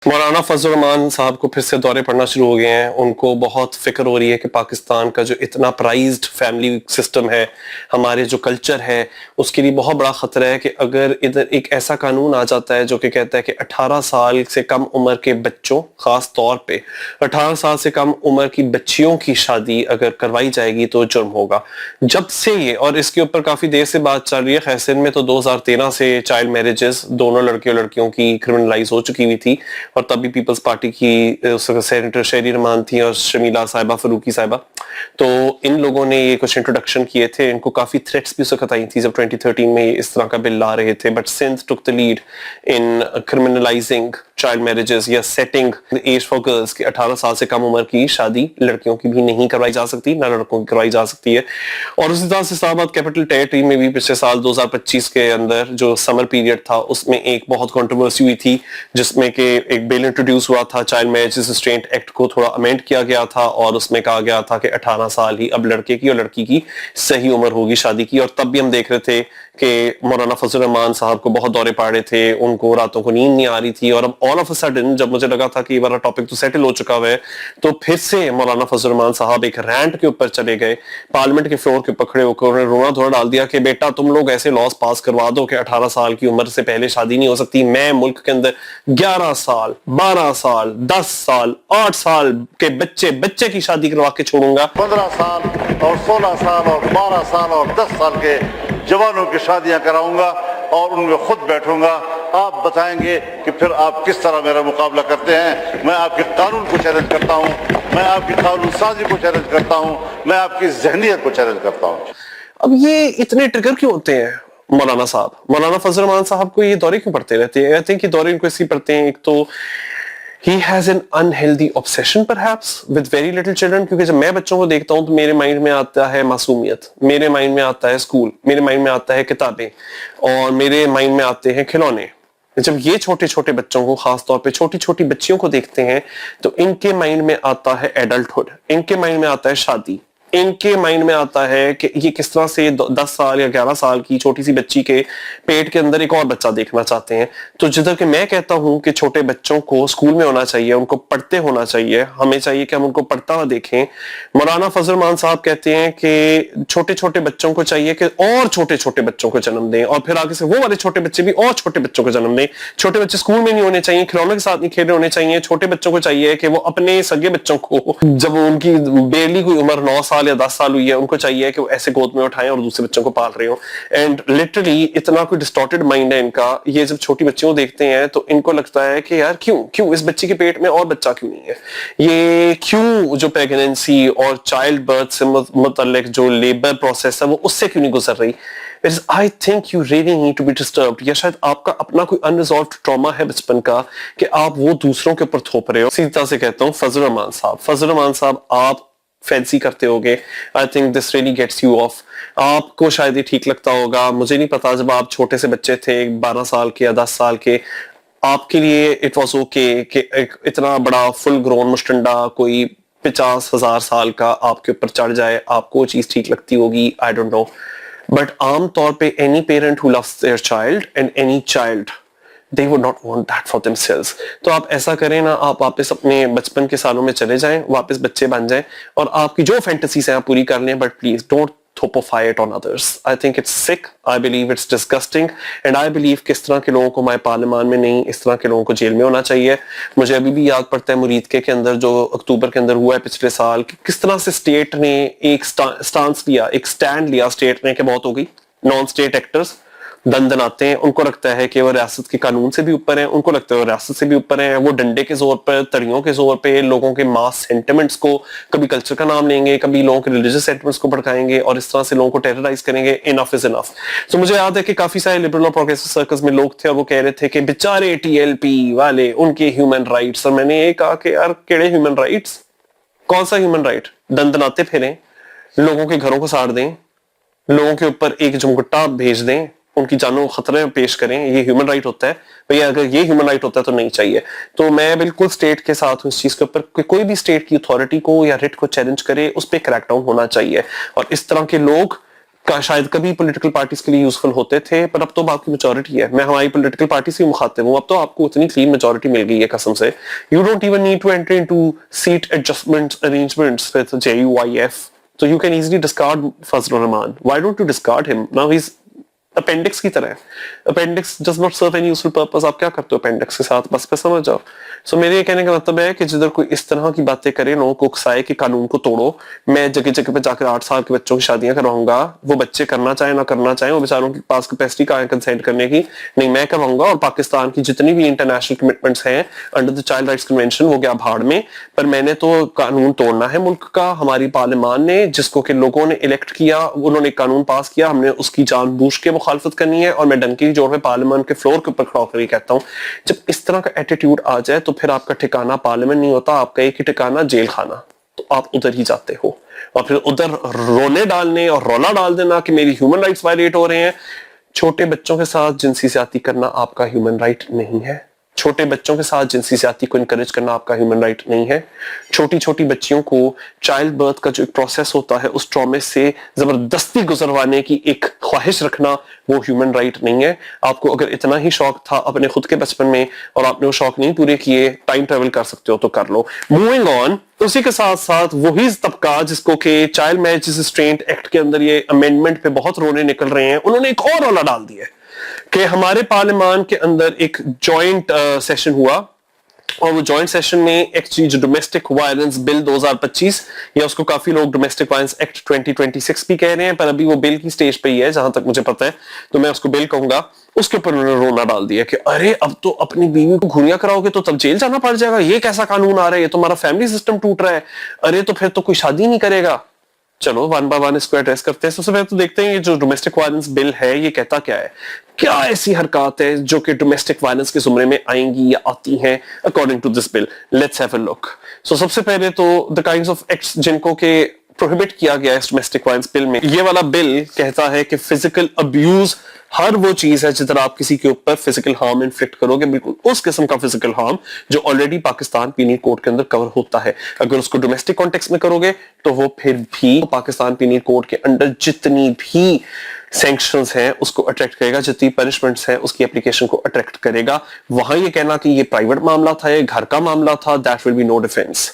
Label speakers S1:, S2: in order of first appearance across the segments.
S1: मौलाना फजल रहमान साहब को फिर से दौरे पड़ना शुरू हो गए हैं। उनको बहुत फिक्र हो रही है कि पाकिस्तान का जो इतना प्राइज्ड फैमिली सिस्टम है, हमारे जो कल्चर है, उसके लिए बहुत बड़ा खतरा है कि अगर इधर एक ऐसा कानून आ जाता है जो कि कहता है कि 18 साल से कम उम्र के बच्चों, खास तौर पे 18 साल से कम उम्र की बच्चियों की शादी अगर करवाई जाएगी तो जुर्म होगा। जब से ये, और इसके ऊपर काफी देर से बात चल रही है, खैसियत में तो 2013 से चाइल्ड मैरिजेस दोनों लड़के और लड़कियों की क्रिमिनलाइज हो चुकी हुई थी, और तब भी पीपल्स पार्टी की सेनेटर शेरी रहमान थी और शमीला साहिबा, फरूकी साहिबा, तो इन लोगों ने ये कुछ इंट्रोडक्शन किए थे। इनको काफी थ्रेट्स भी उसको आई थी जब 2013 में इस तरह का बिल ला रहे थे, but Sindh took the lead in criminalising child marriages या सेटिंग एज फॉर गर्ल्स कि 18 साल से कम उम्र की शादी लड़कियों की भी नहीं करवाई जा सकती, ना लड़कों की करवाई जा सकती है। और उसी तरह से इस्लामाबाद कैपिटल टेरिटरी में भी पिछले साल 2025 के अंदर जो समर पीरियड था उसमें एक बहुत कंट्रोवर्सी हुई थी, जिसमें कि एक बिल इंट्रोड्यूस हुआ था, चाइल्ड मैरिजेस रिस्ट्रेंट एक्ट को थोड़ा अमेंड किया गया था, और उसमें कहा गया था कि 18 साल ही अब लड़के की और लड़की की सही उम्र होगी शादी की। और तब भी हम देख रहे थे कि मौलाना फजल रहमान साहब को बहुत दौरे पड़ रहे थे, उनको रातों को नींद नहीं आ रही थी। और अब ऑल ऑफ अ सडन जब मुझे लगा था कि ये वाला टॉपिक तो सेटल हो चुका है, तो फिर से मौलाना फजल रहमान साहब एक रैंट के ऊपर चले गए, पार्लियामेंट के फ्लोर के ऊपर खड़े होकर उन्होंने रोना धोना डाल दिया कि बेटा तुम लोग ऐसे लॉज पास करवा दो कि 18 साल की उम्र से पहले शादी नहीं हो सकती। मैं मुल्क के अंदर 11 साल, 12 साल, 10 साल, 8 साल के बच्चे की शादी करवा के छोड़ूंगा।
S2: 15 साल और 16 साल और 12 साल और 10 साल के जवानों की शादियां कराऊंगा और उनमें खुद बैठूंगा। आप बताएंगे कि फिर आप किस तरह मेरा मुकाबला करते हैं। मैं आपके कानून को चैलेंज करता हूं, मैं आपकी कानून साजी को चैलेंज करता हूं, मैं आपकी ज़हनियत को चैलेंज करता हूं।
S1: अब ये इतने ट्रिगर क्यों होते हैं मौलाना साहब? मौलाना फजल रहमान साहब को ये दौरे क्यों पड़ते रहते हैं? आई थिंक ये दौरे इनको इसलिए पड़ते हैं, एक तो he has an unhealthy obsession perhaps with very little children, क्योंकि जब मैं बच्चों को देखता हूँ तो मेरे माइंड में आता है मासूमियत, मेरे माइंड में आता है स्कूल, मेरे माइंड में आता है किताबें, और मेरे माइंड में आते हैं खिलौने। जब ये छोटे छोटे बच्चों को, खास तौर पे छोटी छोटी बच्चियों को देखते हैं, तो इनके माइंड में आता है एडल्टहुड, इनके माइंड में आता है शादी, इनके माइंड में आता है कि ये किस तरह से 10 साल या 11 साल की छोटी सी बच्ची के पेट के अंदर एक और बच्चा देखना चाहते हैं। तो जिधर के मैं कहता हूं कि छोटे बच्चों को स्कूल में होना चाहिए, उनको पढ़ते होना चाहिए, हमें चाहिए कि हम उनको पढ़ता हुआ देखें। मौलाना फजल रहमान साहब कहते हैं कि छोटे छोटे बच्चों को चाहिए कि और छोटे छोटे बच्चों को जन्म दें, और फिर आगे से वो वाले छोटे बच्चे भी और छोटे बच्चों को जन्म दें। छोटे बच्चे स्कूल में नहीं होने चाहिए, खिलौनों के साथ नहीं खेले होने चाहिए। छोटे बच्चों को चाहिए कि वो अपने सगे बच्चों को, जब उनकी बेरली कोई उम्र 9 साल या 10 साल हुई है, उनको चाहिए कि वो ऐसे गोद में उठाएं और दूसरे बच्चों को पाल रहे हो। एंड लिटरली इतना कोई डिस्टॉर्टेड माइंड है इनका। ये जब छोटी बच्चियों को देखते हैं तो इनको लगता है कि यार क्यों इस बच्ची के पेट में और बच्चा क्यों नहीं है, ये क्यों जो प्रेगनेंसी और चाइल्ड बर्थ से मुतल्लिक जो लेबर प्रोसेस है वो उससे क्यों नहीं गुजर रही। I think you really need to be disturbed, या शायद आपका अपना कोई अनरिजॉल्व्ड ट्रॉमा है बचपन का कि आप वो दूसरों के ऊपर थोप रहे हो। सीधा से कहता हूँ फजल रहमान साहब आप फैंसी करते होगे। I think this really gets you off. आपको शायद ये ठीक लगता होगा, मुझे नहीं पता। जब आप छोटे से बच्चे थे 12 साल के या 10 साल के, आपके लिए इट वॉज ओके कि एक इतना बड़ा फुल ग्रोन मुस्टंडा कोई 50,000 साल का आपके ऊपर चढ़ जाए, आपको वो चीज ठीक लगती होगी, आई डोंट नो। बट आम तौर पे any parent who loves their child and any child, they would not want that for themselves। तो आप ऐसा करें ना, आप वापस अपने बचपन के सालों में चले जाएं, वापस बच्चे बन जाएं, और आपकी जो फैंटेसीज हैं आप पूरी कर लें, बट प्लीज डोंट थोपोफाई it on others. I think it's sick, I believe it's disgusting, and I believe कि इस तरह के लोगों को हमारे पार्लियामान में नहीं, इस तरह के लोगों को जेल में होना चाहिए। मुझे अभी भी याद पड़ता है मुरीद के अंदर जो अक्टूबर के अंदर हुआ है पिछले साल, कि किस तरह से स्टेट ने एक स्टांस लिया, एक स्टैंड लिया स्टेट ने कि बहुत हो गई, नॉन स्टेट एक्टर्स दंदनाते हैं, उनको लगता है कि वो रियासत के कानून से भी ऊपर है, उनको लगता है वो रियासत से भी ऊपर है। वो डंडे के जोर पर, तड़ियों के जोर पे लोगों के मास सेंटिमेंट्स को, कभी कल्चर का नाम लेंगे, कभी लोगों के रिलीजियस सेंटिमेंट्स को भड़काएंगे, और इस तरह से लोगों को टेरराइज करेंगे। Enough is enough. तो मुझे याद है कि काफी सारे लिबरल और प्रोग्रेसिव सर्कल्स में लोग थे और वो कह रहे थे कि बेचारे टीएलपी वाले, उनके ह्यूमन राइट्स। और मैंने ये कहा कि यार केड़े ह्यूमन राइट्स, कौन सा ह्यूमन राइट? दंदनाते फिरें, लोगों के घरों को साड़ दें, लोगों के ऊपर एक झुमगुट्टा भेज दें, उनकी जानों को खतरे में पेश करें, ये ह्यूमन राइट होता है? भैया अगर ये ह्यूमन राइट होता है तो नहीं चाहिए। तो मैं बिल्कुल स्टेट के साथ हूं इस चीज के ऊपर, कोई भी स्टेट की अथॉरिटी को या रिट को चैलेंज करे, उस पर क्रैकडाउन होना चाहिए। और इस तरह के लोग کا शायद कभी पॉलिटिकल पार्टीज के लिए यूजफुल होते थे, पर अब तो आपकी मेजोरिटी है. मैं हमारी पॉलिटिकल पार्टी से मुखातिब हूँ, अब तो आपको इतनी क्लीन मेजोरिटी मिल गई है कसम से. You don't even need to enter into seat adjustment arrangements with JUIF. So you can easily discard Fazlur Rahman. Why don't you discard him? Now he's appendix की तरह है. Appendix does not serve any useful purpose. आप क्या करते हो appendix के साथ, बस पे समझ जाओ. सो मेरे ये कहने का मतलब है कि जिधर कोई इस तरह की बातें करे, लोगों को उकसाए कि कानून को तोड़ो, मैं जगह जगह पे जाकर 8 साल के बच्चों की शादियां करवाऊंगा. वो बच्चे करना चाहे ना करना चाहे, वो बेचारों के पास कैपेसिटी कहाँ है कंसेंट करने की. नहीं, मैं करवाऊंगा. और पाकिस्तान की जितनी भी इंटरनेशनल कमिटमेंट्स हैं under the child rights convention, वो गया भाड़ में. पर मैंने तो कानून तोड़ना है मुल्क का. हमारी पार्लियामान ने, जिसको के लोगों ने इलेक्ट किया, उन्होंने कानून पास किया, हमने उसकी जानबूझ के मुखालफत करनी है. और मैं डंकी की जोर पे पार्लियामेंट के फ्लोर के ऊपर खड़ा होकर कहता हूँ, जब इस तरह का एटीट्यूड आ जाए तो फिर आपका ठिकाना पार्लियामेंट नहीं होता, आपका एक ही ठिकाना जेल खाना. तो आप उधर ही जाते हो और फिर उधर रोने डालने और रौला डाल देना कि मेरी ह्यूमन राइट्स वायलेट हो रहे हैं. छोटे बच्चों के साथ जिनसी ज्यादती करना आपका ह्यूमन राइट नहीं है. छोटे बच्चों के साथ जिनसी ज्यादती को इनकरेज करना आपका ह्यूमन राइट नहीं है. छोटी छोटी बच्चियों को चाइल्ड बर्थ का जो एक प्रोसेस होता है, उस ट्रॉमे से जबरदस्ती गुजरवाने की एक ख्वाहिश रखना, वो ह्यूमन राइट नहीं है. आपको अगर इतना ही शौक था अपने खुद के बचपन में और आपने वो शौक नहीं पूरे किए, टाइम ट्रेवल कर सकते हो तो कर लो. Moving on. उसी के साथ साथ वही तबका जिसको कि चाइल्ड मैरिज रिस्ट्रेंट एक्ट के अंदर ये अमेंडमेंट पे बहुत रोने निकल रहे हैं, उन्होंने एक और रौला डाल दिया है कि हमारे पार्लियामान के अंदर एक जॉइंट सेशन हुआ और वो जॉइंट सेशन में एक्चुअली जो डोमेस्टिक वायलेंस बिल 2025, या उसको काफी लोग डोमेस्टिक वायलेंस एक्ट 2026 भी कह रहे हैं, पर अभी वो बिल की स्टेज पे ही है जहां तक मुझे पता है, तो मैं उसको बिल कहूंगा. उसके ऊपर उन्होंने रोना डाल दिया कि अरे अब तो अपनी बीवी को घुड़ियां कराओगे तो तब जेल जाना पड़ जाएगा, ये कैसा कानून आ रहा है, ये तो हमारा फैमिली सिस्टम टूट रहा है. अरे तो फिर तो कोई शादी नहीं करेगा. चलो वन बाय वन इसको एड्रेस करते हैं. सबसे पहले तो देखते हैं ये जो डोमेस्टिक वायलेंस बिल है ये कहता क्या है. क्या ऐसी हरकत है जो कि डोमेस्टिक वायलेंस के जुमरे में आएंगी या आती हैं according to this bill. Let's have a look. So सबसे पहले तो द काइंड्स ऑफ एक्ट्स जिनको के प्रोहिबिट किया गया है इस डोमेस्टिक वायलेंस बिल में. ये वाला बिल कहता है कि फिजिकल अब्यूज हर वो चीज है जिधर आप किसी के ऊपर फिजिकल हार्म इन्फ्लिक्ट करोगे, बिल्कुल उस किस्म का फिजिकल हार्म जो ऑलरेडी पाकिस्तान पीनल कोड के अंदर कवर होता है. अगर उसको डोमेस्टिक कॉन्टेक्स्ट में करोगे तो वो फिर भी पाकिस्तान पीनल कोड के अंदर जितनी भी सैंक्शंस हैं उसको अट्रैक्ट करेगा, जितनी पनिशमेंट्स हैं उसकी एप्लीकेशन को अट्रैक्ट करेगा. वहां ये कहना कि ये प्राइवेट मामला था, ये घर का मामला था, that will be no defence.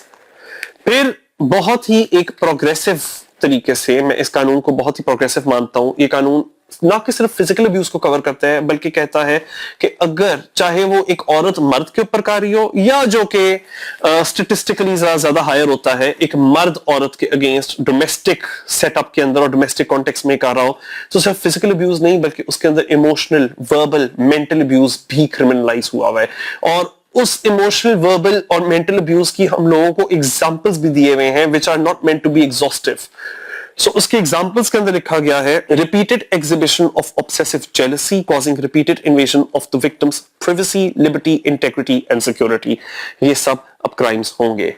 S1: फिर बहुत ही एक प्रोग्रेसिव तरीके से, मैं इस कानून को बहुत ही प्रोग्रेसिव मानता हूं, ये कानून ना कि सिर्फ फिजिकल अब्यूज को कवर करता है बल्कि कहता है कि अगर चाहे वो एक औरत मर्द के ऊपर कर रही हो, या जो कि स्टेटिस्टिकली ज्यादा हायर होता है, एक मर्द औरत के अगेंस्ट डोमेस्टिक सेटअप के अंदर और डोमेस्टिक कॉन्टेक्स्ट में कर रहा हो, तो सिर्फ फिजिकल अब्यूज नहीं बल्कि उसके अंदर इमोशनल, वर्बल, मेंटल अब्यूज भी क्रिमिनलाइज हुआ है. और उस इमोशनल, वर्बल और मेंटल अब्यूज की हम लोगों को एग्जांपल्स भी दिए हुए हैं which are not meant to be exhaustive. So उसके एग्जांपल्स के अंदर लिखा गया है repeated exhibition of obsessive jealousy causing repeated invasion of the victim's privacy, liberty, integrity and security. ये सब अब क्राइम्स होंगे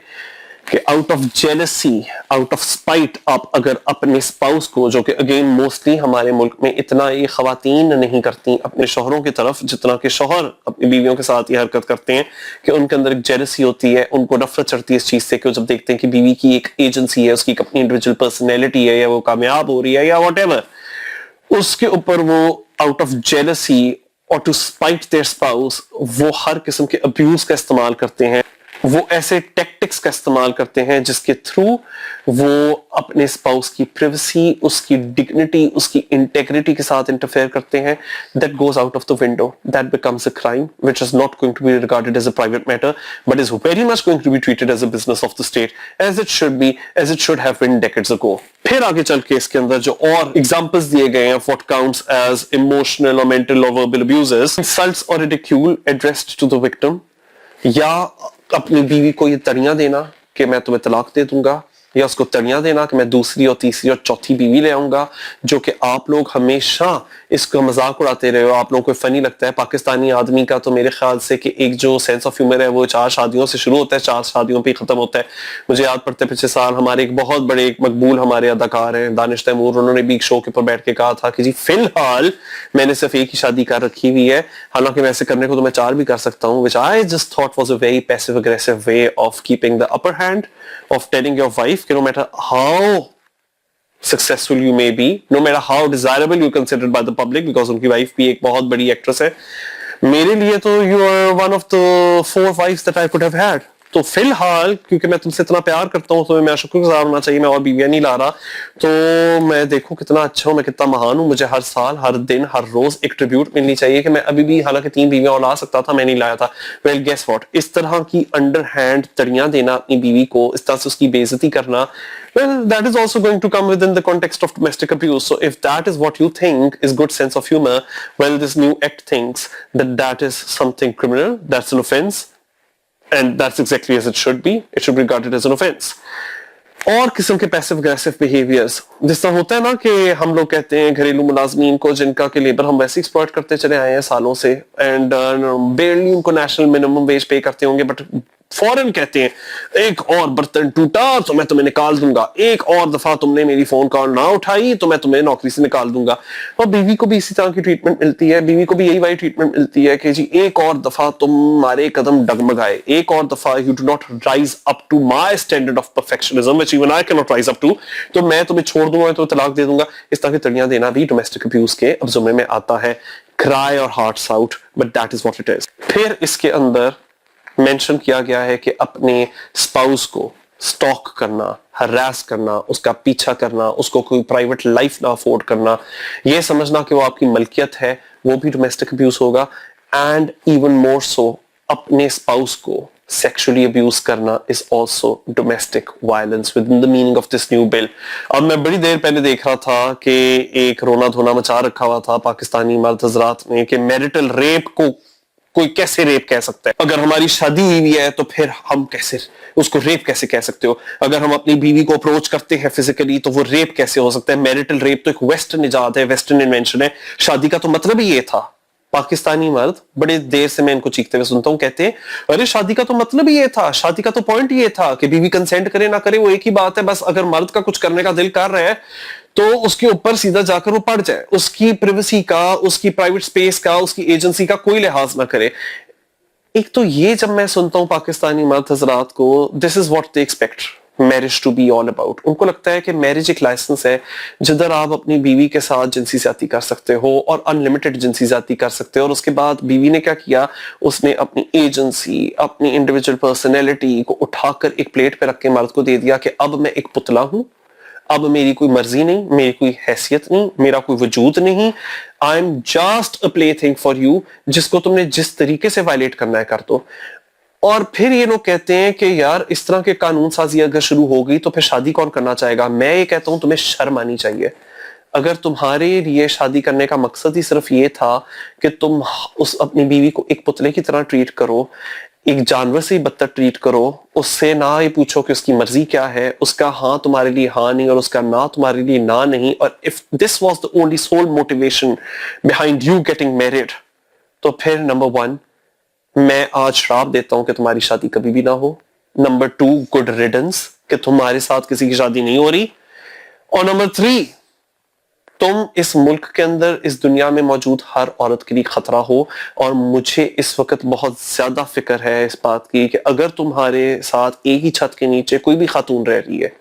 S1: कि out of jealousy, out of spite, आप अगर अपने स्पाउस को, जो कि अगेन मोस्टली हमारे मुल्क में इतना ये खवातीन नहीं करती अपने शौहरों की तरफ जितना कि शौहर अपनी बीवियों के साथ ये हरकत करते हैं, कि उनके अंदर एक जेलसी होती है, उनको नफरत चढ़ती है इस चीज से कि जब देखते हैं कि बीवी की एक एजेंसी है, उसकी अपनी इंडिविजुअल पर्सनैलिटी है, या वो कामयाब हो रही है या व्हाटएवर, उसके ऊपर वो आउट ऑफ जेलसी और टू स्पाइट देयर स्पाउस वो हर किस्म के अब्यूज का इस्तेमाल करते हैं. वो ऐसे टैक्टिक्स का इस्तेमाल करते हैं जिसके थ्रू वो अपने स्पाउस की प्राइवेसी, उसकी डिग्निटी, उसकी इंटेग्रिटी के साथ इंटरफेयर करते हैं. That goes out of the window. That becomes a crime which is not going to be regarded as a private matter but is very much going to be treated as a business of the state, as it should be, as it should have been decades ago. फिर आगे चल के इसके अंदर जो और examples दिए गए हैं व्हाट काउंट्स एज इमोशनल और मेंटल और वर्बल अब्यूजेस, इंसल्ट्स और ridicule addressed to the victim, या अपनी बीवी को ये तड़ियां देना कि मैं तुम्हें तलाक दे दूंगा, या उसको तड़ियां देना कि मैं दूसरी और तीसरी और चौथी बीवी ले आऊंगा, जो कि आप लोग हमेशा इसका मजाक उड़ाते रहे हो. आप लोगों को फनी लगता है पाकिस्तानी आदमी का, तो मेरे ख्याल से कि एक जो सेंस ऑफ ह्यूमर है वो 4 शादियों से शुरू होता है, 4 शादियों पे खत्म होता है. मुझे याद पड़ते पिछले साल हमारे एक बहुत बड़े एक मकबूल हमारे अदाकार हैं दानिश तैमूर, उन्होंने भी एक शो के ऊपर बैठ के कहा था कि जी फिलहाल मैंने सिर्फ एक ही शादी कर रखी हुई है, हालांकि वैसे करने को तो मैं 4 भी कर सकता हूँ, which I just thought was a very passive aggressive way of keeping the upper hand, of telling your wife कि no matter how successful you may be, no matter how desirable you're considered by the public, because उनकी wife भी एक बहुत बड़ी actress है, मेरे लिए तो you are one of the 4 wives that I could have had. तो फिलहाल क्योंकि मैं तुमसे इतना प्यार करता हूँ तो मैं शुक्रगुजार होना चाहिए, मैं और बीवियां नहीं ला रहा, तो मैं देखूं कितना अच्छा हूँ, मैं कितना महान हूँ, मुझे हर साल हर दिन हर रोज एक ट्रिब्यूट मिलनी चाहिए कि मैं अभी भी, हालांकि 3 बीवियां और ला सकता था, मैं नहीं लाया था. वेल गेस व्हाट, इस तरह की अंडरहैंड तड़ियां देना अपनी बीवी को, इस तरह से उसकी बेइज्जती करना, well that is also going to come within the context of domestic abuse. So if that is what you think is good sense of humor, well this new act thinks that that is something criminal, that's an offense. And that's exactly as it should be. It should be regarded as an offense. और किस्म के passive aggressive behaviours, जिस तरह होता है ना कि हम लोग कहते हैं घरेलू मुलाजमीन को जिनका के लेबर हम वैसे एक्सप्लॉइट करते चले आए हैं सालों से, एंड बेरली उनको नेशनल मिनिमम वेज पे करते होंगे, बट फौरन कहते हैं एक और बर्तन टूटा तो मैं तुम्हें निकाल दूंगा, एक और दफा तुमने मेरी फोन कॉल ना उठाई तो मैं तुम्हें नौकरी से निकाल दूंगा. और बीवी को भी इसी तरह की ट्रीटमेंट मिलती है, बीवी को भी यही वाली ट्रीटमेंट मिलती है कि जी एक और दफा तुम्हारे कदम डगमगाए, एक और दफा you do not rise up to my standard of perfectionism which even I can not rise up to, तो मैं तुम्हें छोड़ दूंगा, तो तलाक दे दूंगा. इस तरह की तड़ियां देना भी डोमेस्टिक अब्यूज के अब जुम्मे में आता है. क्राई और hearts out, but that is what it is. फिर इसके अंदर मेंशन किया गया है कि अपने स्पाउस को स्टॉक करना, हरास करना, उसका पीछा करना, उसको कोई प्राइवेट लाइफ ना अफोर्ड करना, ये समझना कि वो आपकी मलकियत है, वो भी डोमेस्टिक अब्यूज होगा. एंड इवन मोर सो अपने स्पाउस को sexually abuse करना is also domestic violence within the meaning of this new bill. अब मैं बड़ी देर पहले देख रहा था कि एक रोना धोना मचा रखा हुआ था पाकिस्तानी मर्द हजरात ने कि मैरिटल रेप को कोई कैसे रेप कह सकता है, अगर हमारी शादी हुई है तो फिर हम कैसे उसको रेप कैसे कह सकते हो, अगर हम अपनी बीवी को अप्रोच करते हैं फिजिकली तो वो रेप कैसे हो सकता है. मैरिटल रेप तो एक वेस्टर्न इजाद है, वेस्टर्न इन्वेंशन है, शादी का तो मतलब ही ये था. पाकिस्तानी मर्द बड़े देर से मैं इनको चीखते हुए सुनता हूँ, कहते हैं अरे शादी का तो मतलब ही ये था, शादी का तो पॉइंट ये था कि बीवी कंसेंट करे ना करे वो एक ही बात है, बस अगर मर्द का कुछ करने का दिल कर रहा है तो उसके ऊपर सीधा जाकर वो पड़ जाए, उसकी प्राइवेसी का, उसकी प्राइवेट स्पेस का, उसकी एजेंसी का कोई लिहाज ना करे. एक तो ये जब मैं सुनता हूँ पाकिस्तानी मर्द हजरात को, this is what they expect marriage to be all about. उनको लगता है कि मैरिज एक लाइसेंस है जिधर आप अपनी बीवी के साथ जिनसी ज्यादती कर सकते हो और अनलिमिटेड जिनसी ज्यादती कर सकते हो. और उसके बाद बीवी ने क्या किया, उसने अपनी एजेंसी, अपनी इंडिविजुअल पर्सनैलिटी को उठाकर एक प्लेट पे रख के मर्द को दे दिया कि अब मैं एक पुतला हूं, अब मेरी कोई मर्जी नहीं, मेरी कोई हैसियत नहीं, मेरा कोई वजूद नहीं, I am just a play thing for you, जिसको तुमने जिस तरीके से वायलेट करना है कर दो. और फिर ये लोग कहते हैं कि यार इस तरह के कानून साजी अगर शुरू हो गई तो फिर शादी कौन करना चाहेगा. मैं ये कहता हूं तुम्हें शर्म आनी चाहिए. अगर तुम्हारे लिए शादी करने का मकसद ही सिर्फ ये था कि तुम उस अपनी बीवी को एक पुतले की तरह ट्रीट करो, एक जानवर से ही बदतर ट्रीट करो, उससे ना ये पूछो कि उसकी मर्जी क्या है, उसका हाँ तुम्हारे लिए हाँ नहीं और उसका ना तुम्हारे लिए ना नहीं, और if this was the only sole motivation behind you getting married, तो फिर नंबर 1 मैं आज श्राप देता हूं कि तुम्हारी शादी कभी भी ना हो. नंबर 2 गुड रिडंस कि तुम्हारे साथ किसी की शादी नहीं हो रही. और नंबर 3 तुम इस मुल्क के अंदर, इस दुनिया में मौजूद हर औरत के लिए खतरा हो. और मुझे इस वक्त बहुत ज्यादा फिक्र है इस बात की कि अगर तुम्हारे साथ एक ही छत के नीचे कोई भी खातून रह रही है,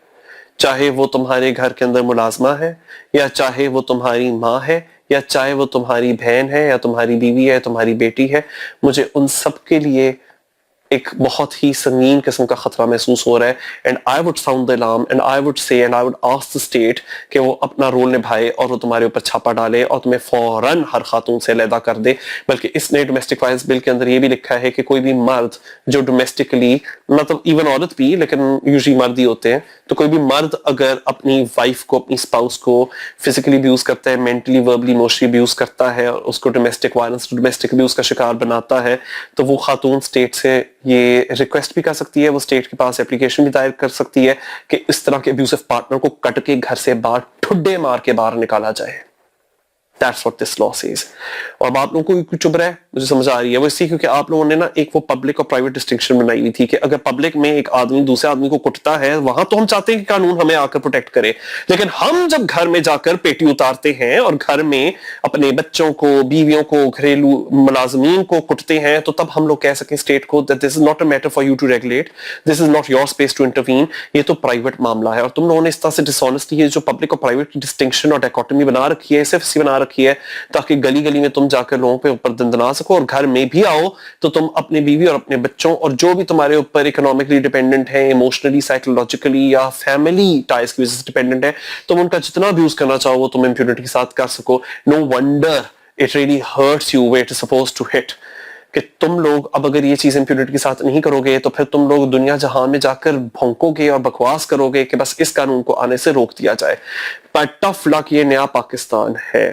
S1: चाहे वो तुम्हारे घर के अंदर मुलाजमा है, या चाहे वो तुम्हारी माँ है, या चाहे वो तुम्हारी बहन है, या तुम्हारी बीवी है, तुम्हारी बेटी है, मुझे उन सब के लिए एक बहुत ही संगीन किस्म का खतरा महसूस हो रहा है. And I would sound the alarm and I would से and I would ask the state कि वो अपना रोल निभाए और वो तुम्हारे ऊपर छापा डाले और तुम्हें फौरन हर खातून से अलहदा कर दे. बल्कि इसने डोमेस्टिक वायलेंस बिल के अंदर ये भी लिखा है कि कोई भी मर्द जो डोमेस्टिकली, मतलब इवन औरत भी, लेकिन यूजुअली मर्द ही होते हैं, तो कोई भी मर्द अगर अपनी वाइफ को, अपनी स्पाउस को फिजिकली अब्यूज करता है, मेंटली वर्बली इमोशनली अब्यूज करता है और उसको डोमेस्टिक वायलेंस, डोमेस्टिक अब्यूज का शिकार बनाता है, तो वो खातून स्टेट से ये रिक्वेस्ट भी कर सकती है, वो स्टेट के पास एप्लीकेशन भी दायर कर सकती है कि इस तरह के अब्यूसिव पार्टनर को कट के घर से बाहर ठुड्डे मार के बाहर निकाला जाए. That's what this law says. और अब आप लोगों को कुछ चुभ रहा है, मुझे समझ आ रही है वो इसलिए क्योंकि आप लोगों ने ना एक वो पब्लिक और प्राइवेट डिस्टिंक्शन बनाई हुई थी कि अगर पब्लिक में एक आदमी दूसरे आदमी को कुटता है वहां तो हम चाहते हैं कि कानून हमें आकर प्रोटेक्ट करे, लेकिन हम जब घर में जाकर पेटी उतारते हैं और घर में अपने बच्चों को, बीवियों को, घरेलू मुलाजमीन को कुटते हैं तो तब हम लोग कह सकें स्टेट को that this is not a matter for you to regulate, this is not your space to intervene, ये तो प्राइवेट मामला है। और तुम लोगों ने इस तरह से डिसऑनेस्टली जो पब्लिक और प्राइवेट की डिस्टिंक्शन और डायकोटमी बना रखी है, सिर्फ बना रखी है ताकि गली गली में तुम जाकर लोगों पे ऊपर दंदना सको, और घर में भी आओ तो तुम अपने बीवी और अपने बच्चों और जो भी तुम्हारे ऊपर इकोनॉमिकली डिपेंडेंट है, इमोशनली, साइकोलॉजिकली या फैमिली टाइज की वजह से डिपेंडेंट है, तुम उनका जितना अब्यूज करना चाहो वो तुम इंप्यूनिटी के साथ कर सको। No wonder it really hurts you where it is supposed to hit, कि तुम लोग अब अगर ये चीज इंप्यूनिटी के साथ नहीं करोगे तो फिर तुम लोग दुनिया जहां में जाकर भौंकोगे और बकवास करोगे कि बस इस कानून को आने से रोक दिया जाए। पर टफ लक, ये नया पाकिस्तान है।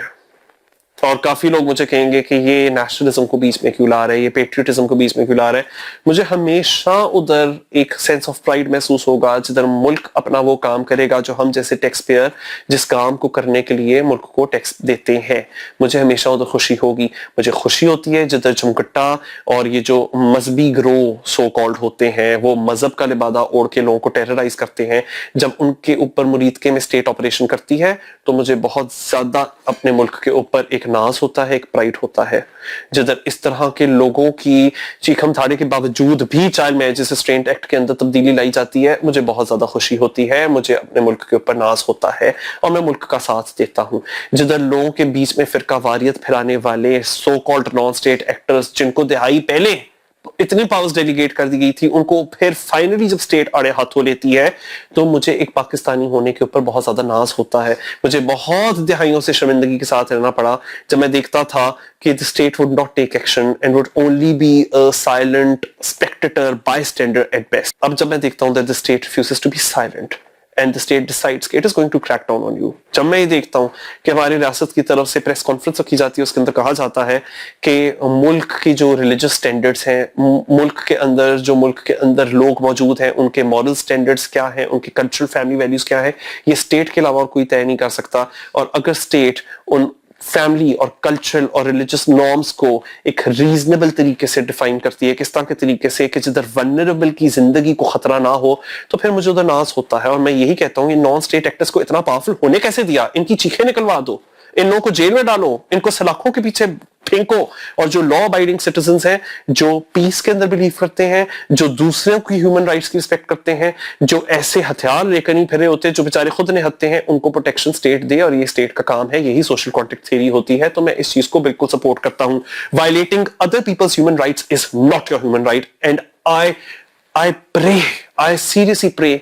S1: और काफी लोग मुझे कहेंगे कि ये नेशनलिज्म को बीच में क्यों ला रहे हैं, ये पेट्रियटिज्म को बीच में क्यों ला रहे हैं। मुझे हमेशा उधर एक सेंस ऑफ प्राइड महसूस होगा जिधर मुल्क अपना वो काम करेगा जो हम जैसे टैक्स पेयर जिस काम को करने के लिए मुल्क को टैक्स देते हैं, मुझे हमेशा उधर खुशी होगी। मुझे खुशी होती है जिधर झुमकट्टा और ये जो मजहबी ग्रोह सो कॉल्ड होते हैं वो मजहब का लिबादा ओढ़ के लोगों को टेरराइज करते हैं, जब उनके ऊपर मुरीदके में स्टेट ऑपरेशन करती है तो मुझे बहुत ज्यादा अपने मुल्क के ऊपर एक नाज होता है, एक प्राइड होता है। जिधर इस तरह के लोगों की चीखम थाड़े के बावजूद भी चाइल्ड मैरिज रिस्ट्रेंट एक्ट के अंदर तब्दीली लाई जाती है, मुझे बहुत ज्यादा खुशी होती है, मुझे अपने मुल्क के ऊपर नाज होता है और मैं मुल्क का साथ देता हूं। जिधर लोगों के बीच में फिरका वारियत फैलाने वाले so called non state actors जिनको दिहाई पहले इतनी पावर्स डेलीगेट कर दी गई थी, उनको फिर फाइनली जब स्टेट आड़े हाथों लेती है तो मुझे एक पाकिस्तानी होने के ऊपर बहुत ज्यादा नाज होता है। मुझे बहुत दिहाइयों से शर्मिंदगी के साथ रहना पड़ा जब मैं देखता था कि the state would not take action and would only be a silent spectator, bystander at best. अब जब मैं देखता हूं that the state refuses to be silent and the state decides it is going to crack down on you, जब मैं ये देखता हूं कि हमारी रियासत की तरफ से प्रेस कॉन्फ्रेंस रखी जाती है, उसके अंदर कहा जाता है कि मुल्क की जो रिलीजियस स्टैंडर्ड्स हैं, मुल्क के अंदर लोग मौजूद हैं, उनके मॉरल स्टैंडर्ड्स क्या हैं, उनके कल्चरल फैमिली वैल्यूज क्या है, ये स्टेट के अलावा और कोई तय नहीं कर सकता। और अगर स्टेट उन फैमिली और कल्चरल और रिलीजियस नॉर्म्स को एक रीजनेबल तरीके से डिफाइन करती है, किस तरह के तरीके से कि जिधर वल्नरेबल की जिंदगी को खतरा ना हो, तो फिर मुझे उधर नाज होता है। और मैं यही कहता हूं, ये नॉन स्टेट एक्टर्स को इतना पावरफुल होने कैसे दिया? इनकी चीखें निकलवा दो, इन लोगों को जेल में डालो, इनको सलाखों के पीछे फेंको। और जो लॉ अबाइडिंग सिटीजन्स हैं, जो पीस के अंदर बिलीव करते हैं, जो दूसरों की ह्यूमन राइट्स की रिस्पेक्ट करते हैं, जो ऐसे हथियार लेकर नहीं फिरे होते, जो बेचारे खुद निहत्ते हैं, उनको प्रोटेक्शन स्टेट दे। और ये स्टेट का काम है, यही सोशल कॉन्ट्रैक्ट थ्योरी होती है। तो मैं इस चीज को बिल्कुल सपोर्ट करता हूं। Violating other people's human rights is not your human right, and I seriously pray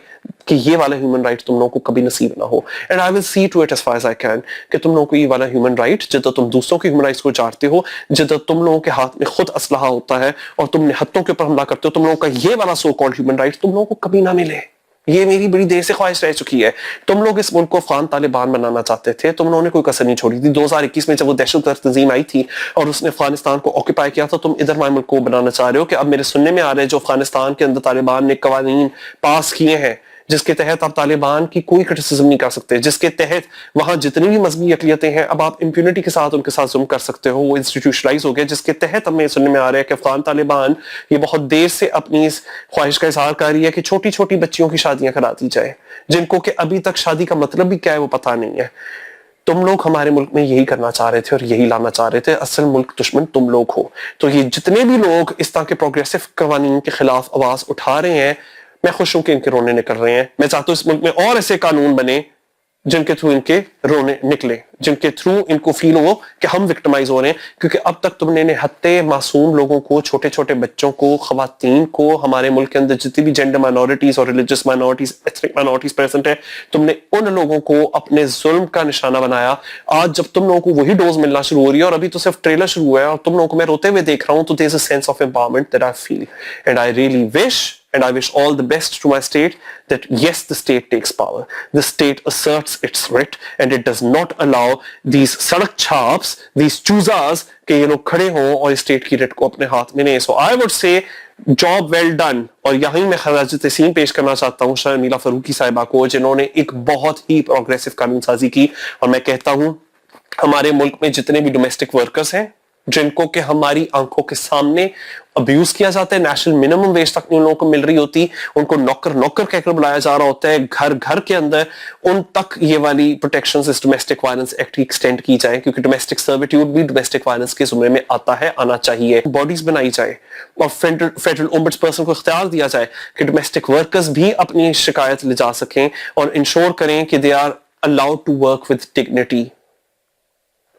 S1: कि ये वाला ह्यूमन राइट तुम लोगों को कभी नसीब ना हो। And I will see to it as far as I can कि तुम लोगों को ये वाला ह्यूमन राइट, जिधर तुम दूसरों के ह्यूमन राइट्स को चाहते हो, जिधर तुम लोगों के हाथ में खुद असलहा होता है और तुम निहत्तों के ऊपर हमला करते हो, तुम लोगों का ये वाला सो कॉल्ड ह्यूमन राइट तुम लोगों को कभी ना मिले। ये मेरी बड़ी देर से ख्वाहिश रह चुकी है। तुम लोग इस मुल्क को अफगान तालिबान बनाना चाहते थे, तुम लोगों ने कोई कसर नहीं छोड़ी थी। 2021 में जब वो दहशतगर्द तंजीम आई थी और उसने अफगानिस्तान को ऑक्यूपाई किया था, तुम इधर मुल्क को बनाना चाह रहे हो कि अब मेरे सुनने में आ रहे हैं जो अफगानिस्तान के अंदर तालिबान ने कवानीन पास किए हैं जिसके तहत आप तालिबान की कोई क्रिटिसिज्म नहीं कर सकते, जिसके तहत वहां जितनी भी मजहबी अकलियतें हैं अब आप इंप्यूनिटी के साथ उनके साथ जुल्म कर सकते हो, वो इंस्टीट्यूशनलाइज हो गया, जिसके तहत हमें सुनने में आ रहा है कि अफगान तालिबान ये बहुत देर से अपनी इस ख्वाहिश का इजहार कर रही है कि छोटी छोटी बच्चियों की शादियां करा दी जाए, जिनको कि अभी तक शादी का मतलब भी क्या है वो पता नहीं है। तुम लोग हमारे मुल्क में यही करना चाह रहे थे और यही लाना चाह रहे थे। असल मुल्क दुश्मन तुम लोग हो। तो ये जितने भी लोग इस तरह के प्रोग्रेसिव कानून के खिलाफ आवाज उठा रहे हैं, मैं खुश हूं कि इनके रोने निकल रहे हैं। मैं चाहता हूं इस मुल्क में और ऐसे कानून बने जिनके थ्रू इनके रोने निकले, जिनके थ्रू इनको फील हो कि हम विक्टिमाइज हो रहे हैं। क्योंकि अब तक तुमने निहत्ते मासूम लोगों को, छोटे छोटे बच्चों को, खवातीन को, हमारे मुल्क के अंदर जितनी भी जेंडर माइनॉरिटीज और religious minorities, ethnic minorities present है, तुमने उन लोगों को अपने जुल्म का निशाना बनाया। आज जब तुम लोगों को वही डोज मिलना शुरू हो रही है, और अभी तो सिर्फ ट्रेलर शुरू हुआ है और तुम लोगों को मैं रोते हुए देख रहा हूं, तो there is a sense of empowerment that I feel, and I really wish and I wish all the best to my state that yes, the state takes power. The state asserts its writ and it does not allow these sadak chaps, these choosas कि ये लोग खड़े हों और state की writ को अपने हाथ में नहीं। So I would say job well done। और यहीं मैं खराज तहसीन पेश करना चाहता हूँ शर्मिला फरूकी साहिबा को, जिन्होंने एक बहुत ही प्रोग्रेसिव कानून साजी की। और मैं कहता हूँ हमारे मुल्क में जितने भी डोमेस्टिक वर्कर्स हैं जिनको कि हमारी आंखों के सामने अब्यूज किया जाता है, नेशनल मिनिमम वेज तक उन लोगों को मिल रही होती, उनको नौकर नौकर कहकर बुलाया जा रहा होता है, घर घर के अंदर उन तक ये वाली प्रोटेक्शंस इस डोमेस्टिक वायलेंस एक्ट की एक्सटेंड की जाए, क्योंकि डोमेस्टिक सर्विट्यूड भी डोमेस्टिक वायलेंस के जुमरे में आता है, आना चाहिए। बॉडीज बनाई जाए और फेडरल ओम्बड्सपर्सन को इख्तियार दिया जाए कि डोमेस्टिक वर्कर्स भी अपनी शिकायत ले जा सकें और इंश्योर करें कि they are allowed to work with dignity.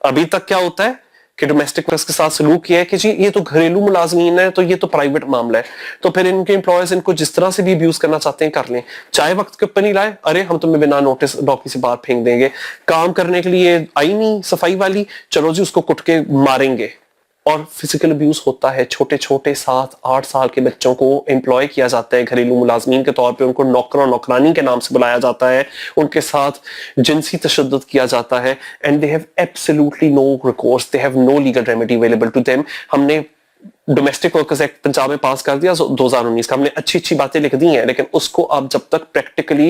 S1: अभी तक क्या होता है कि डोमेस्टिक वर्कर्स के साथ सलूक किया है कि जी ये तो घरेलू मुलाजमीन है, तो ये तो प्राइवेट मामला है, तो फिर इनके एम्प्लॉयर्स इनको जिस तरह से भी अब्यूज करना चाहते हैं कर लें, चाहे वक्त के ऊपर नहीं लाए, अरे हम तुम्हें बिना नोटिस डॉकी से बाहर फेंक देंगे, काम करने के लिए आई नहीं सफाई वाली, चलो जी उसको कुट के मारेंगे। और फिजिकल अब्यूज होता है, छोटे छोटे 7-8 साल के बच्चों को एम्प्लॉय किया जाता है घरेलू मुलाजमीन के तौर पे, उनको नौकर और नौकरानी के नाम से बुलाया जाता है, उनके साथ जिनसी तशद्दुद किया जाता है, and they have absolutely no recourse, they have no legal remedy available to them. हमने डोमेस्टिक वर्कर्स एक्ट पंजाब में पास कर दिया 2019 का, हमने अच्छी अच्छी बातें लिख दी हैं, लेकिन उसको आप जब तक प्रैक्टिकली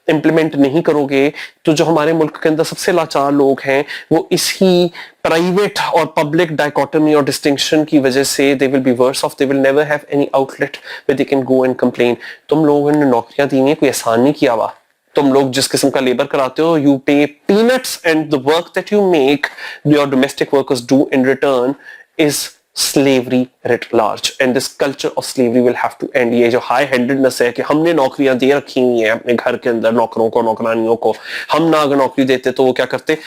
S1: इंप्लीमेंट नहीं करोगे तो जो हमारे मुल्क के अंदर सबसे लाचार लोग हैं वो इसी प्राइवेट और पब्लिक डायकोटमी और डिस्टिंक्शन की वजह से they will be worse off, they will never have any outlet where they can go and complain. तुम लोगों ने नौकरियां दी हैं, कोई एहसान नहीं किया हुआ, तुम लोग जिस किस्म का लेबर कराते हो, यू पे peanuts and the work that you make your domestic workers do in return is slavery writ large, and this culture of slavery will have to end। ये जो हाई हैंडेडनेस है कि हमने नौकरियां दे रखी हुई हैं अपने घर के अंदर नौकरों को नौकरानियों को, हम ना अगर नौकरी देते तो वो क्या करते,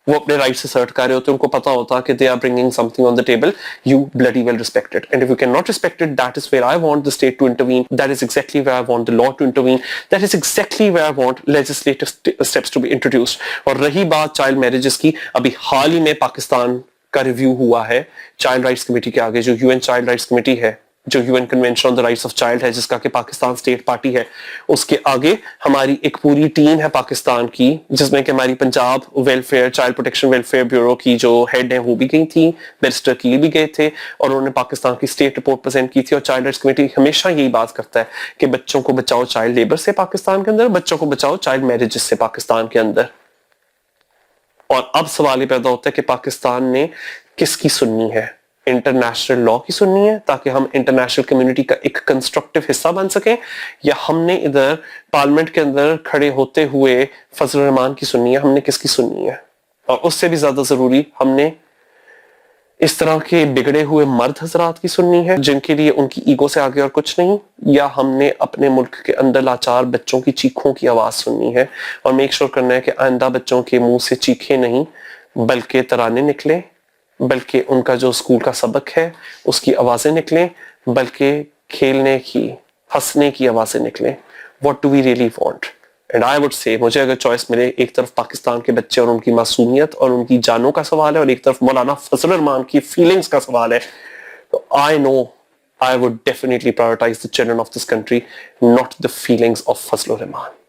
S1: वो अपने राइट्स असर्ट कर रहे होते, उनको पता होता कि they are bringing something on the table, you bloody well respect it, and if you can not respect it, that is where I want the state to intervene, that is exactly where I want the law to intervene, that is exactly where I want legislative steps to be introduced. और रही बात child marriages की, अभी हाल ही में पाकिस्तान का review हुआ है child rights committee के आगे, जो यूएन चाइल्ड राइट्स कमेटी है, जो UN convention on the rights of child है, जिसका कि पाकिस्तान स्टेट पार्टी है, उसके आगे हमारी एक पूरी टीम है पाकिस्तान की, जिसमें कि हमारी Punjab welfare child protection welfare bureau की जो हेड है वो भी गई थी, बैरिस्टर कील भी गए थे, और उन्होंने पाकिस्तान की स्टेट रिपोर्ट प्रेजेंट की थी। और चाइल्ड राइट्स कमेटी हमेशा यही बात करता है कि बच्चों को बचाओ चाइल्ड लेबर से पाकिस्तान के अंदर, बच्चों को बचाओ चाइल्ड मैरिजेस से पाकिस्तान के अंदर। और अब सवाल ये पैदा होता है कि पाकिस्तान ने किसकी सुननी है, इंटरनेशनल लॉ की सुननी है ताकि हम इंटरनेशनल कम्युनिटी का एक कंस्ट्रक्टिव हिस्सा बन सकें, या हमने इधर पार्लियामेंट के अंदर खड़े होते हुए फजल रहमान की सुननी है, हमने किसकी सुननी है? और उससे भी ज्यादा जरूरी हमने इस तरह के बिगड़े हुए मर्द हजरात की सुननी है जिनके लिए उनकी ईगो से आगे और कुछ नहीं, या हमने अपने मुल्क के अंदर लाचार बच्चों की चीखों की आवाज सुननी है और मेक श्योर करना है कि आइंदा बच्चों के मुंह से चीखें नहीं बल्कि तराने निकले, बल्कि उनका जो स्कूल का सबक है उसकी आवाजें निकलें, बल्कि खेलने की हंसने की आवाजें निकलें। What do we really want? And I would say, मुझे अगर चॉइस मिले, एक तरफ पाकिस्तान के बच्चे और उनकी मासूमियत और उनकी जानों का सवाल है और एक तरफ मौलाना फजल रहमान की फीलिंग्स का सवाल है, तो I know I would definitely prioritize the children of this country, not the feelings of Fazlur Rahman.